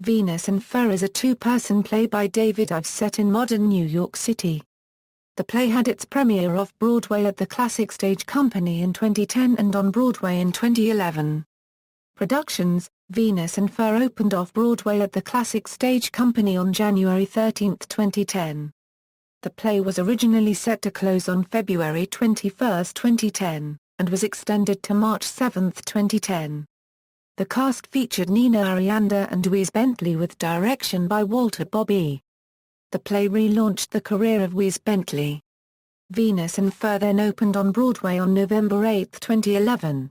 Venus and Fur is a two-person play by David Ives set in modern New York City. The play had its premiere off-Broadway at the Classic Stage Company in 2010 and on Broadway in 2011. Productions: Venus and Fur opened off-Broadway at the Classic Stage Company on January 13, 2010. The play was originally set to close on February 21, 2010, and was extended to March 7, 2010. The cast featured Nina Arianda and Wes Bentley with direction by Walter Bobby. The play relaunched the career of Wes Bentley. Venus and Fur then opened on Broadway on November 8, 2011.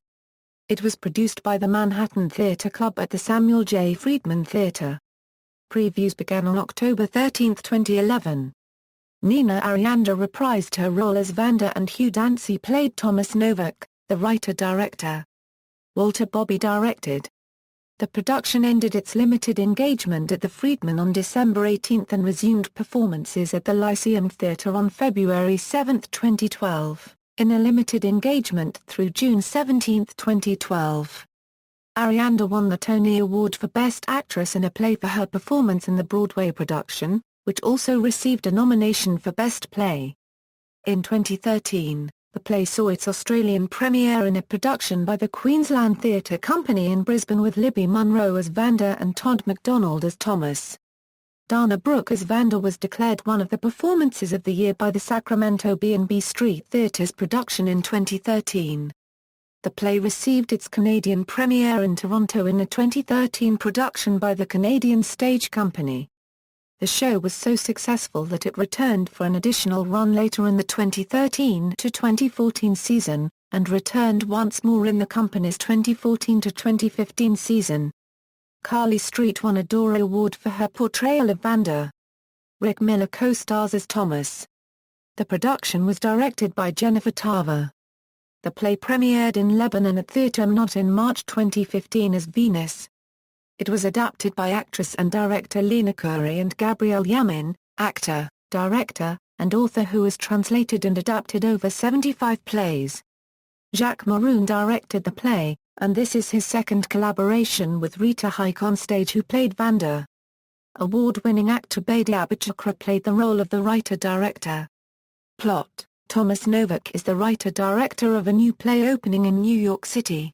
It was produced by the Manhattan Theatre Club at the Samuel J. Friedman Theatre. Previews began on October 13, 2011. Nina Arianda reprised her role as Vanda and Hugh Dancy played Thomas Novak, the writer-director. Walter Bobby directed. The production ended its limited engagement at the Friedman on December 18 and resumed performances at the Lyceum Theatre on February 7, 2012, in a limited engagement through June 17, 2012. Arianda won the Tony Award for Best Actress in a Play for her performance in the Broadway production, which also received a nomination for Best Play. In 2013, the play saw its Australian premiere in a production by the Queensland Theatre Company in Brisbane with Libby Munro as Vanda and Todd MacDonald as Thomas. Dana Brooke as Vanda was declared one of the performances of the year by the Sacramento B&B Street Theatre's production in 2013. The play received its Canadian premiere in Toronto in a 2013 production by the Canadian Stage Company. The show was so successful that it returned for an additional run later in the 2013 to 2014 season, and returned once more in the company's 2014 to 2015 season. Carly Street won a Dora Award for her portrayal of Vanda. Rick Miller co-stars as Thomas. The production was directed by Jennifer Tarver. The play premiered in Lebanon at Theatre Mnot in March 2015 as Venus. It was adapted by actress and director Lena Curry and Gabrielle Yamin, actor, director, and author who has translated and adapted over 75 plays. Jacques Maroon directed the play, and this is his second collaboration with Rita Hayk on stage, who played Vanda. Award-winning actor Bedi Abachakra played the role of the writer-director. Plot: Thomas Novak is the writer-director of a new play opening in New York City.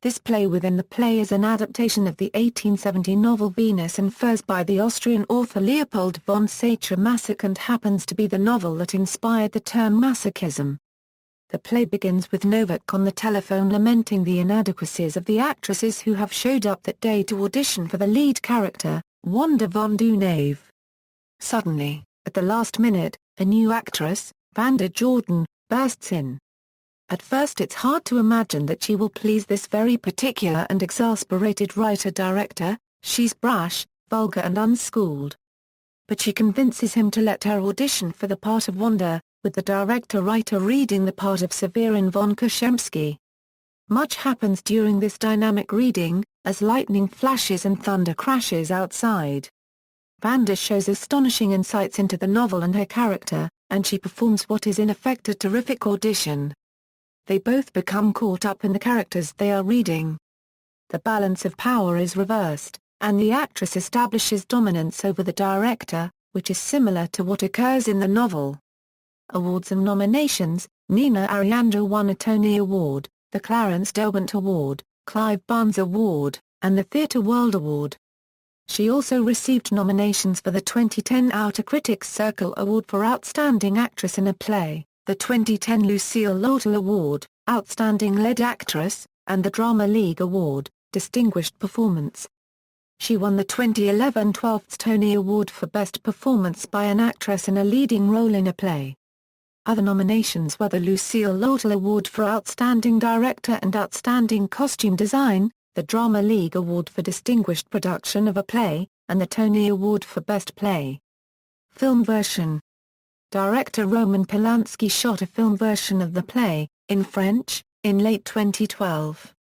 This play within the play is an adaptation of the 1870 novel Venus and Fur by the Austrian author Leopold von Sacher-Masoch and happens to be the novel that inspired the term masochism. The play begins with Novak on the telephone lamenting the inadequacies of the actresses who have showed up that day to audition for the lead character, Wanda von Dunave. Suddenly, at the last minute, a new actress, Vanda Jordan, bursts in. At first it's hard to imagine that she will please this very particular and exasperated writer-director. She's brash, vulgar and unschooled. But she convinces him to let her audition for the part of Wanda, with the director-writer reading the part of Severin von Koshemsky. Much happens during this dynamic reading, as lightning flashes and thunder crashes outside. Vanda shows astonishing insights into the novel and her character, and she performs what is in effect a terrific audition. They both become caught up in the characters they are reading. The balance of power is reversed, and the actress establishes dominance over the director, which is similar to what occurs in the novel. Awards and nominations: Nina Arianda won a Tony Award, the Clarence Derwent Award, Clive Barnes Award, and the Theatre World Award. She also received nominations for the 2010 Outer Critics Circle Award for Outstanding Actress in a Play, the 2010 Lucille Lortel Award, Outstanding Lead Actress, and the Drama League Award, Distinguished Performance. She won the 2011 12th Tony Award for Best Performance by an Actress in a Leading Role in a Play. Other nominations were the Lucille Lortel Award for Outstanding Director and Outstanding Costume Design, the Drama League Award for Distinguished Production of a Play, and the Tony Award for Best Play. Film version. Director Roman Polanski shot a film version of the play, in French, in late 2012.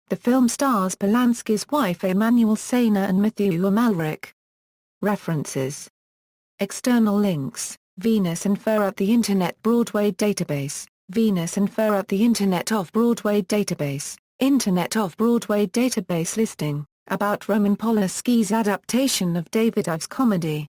The film stars Polanski's wife Emmanuelle Seiner and Matthew Amalric. References. External links: Venus and Fur at the Internet Broadway Database, Venus and Fur at the Internet Off-Broadway Database, Internet Off-Broadway Database listing. about Roman Polanski's adaptation of David Ives' comedy.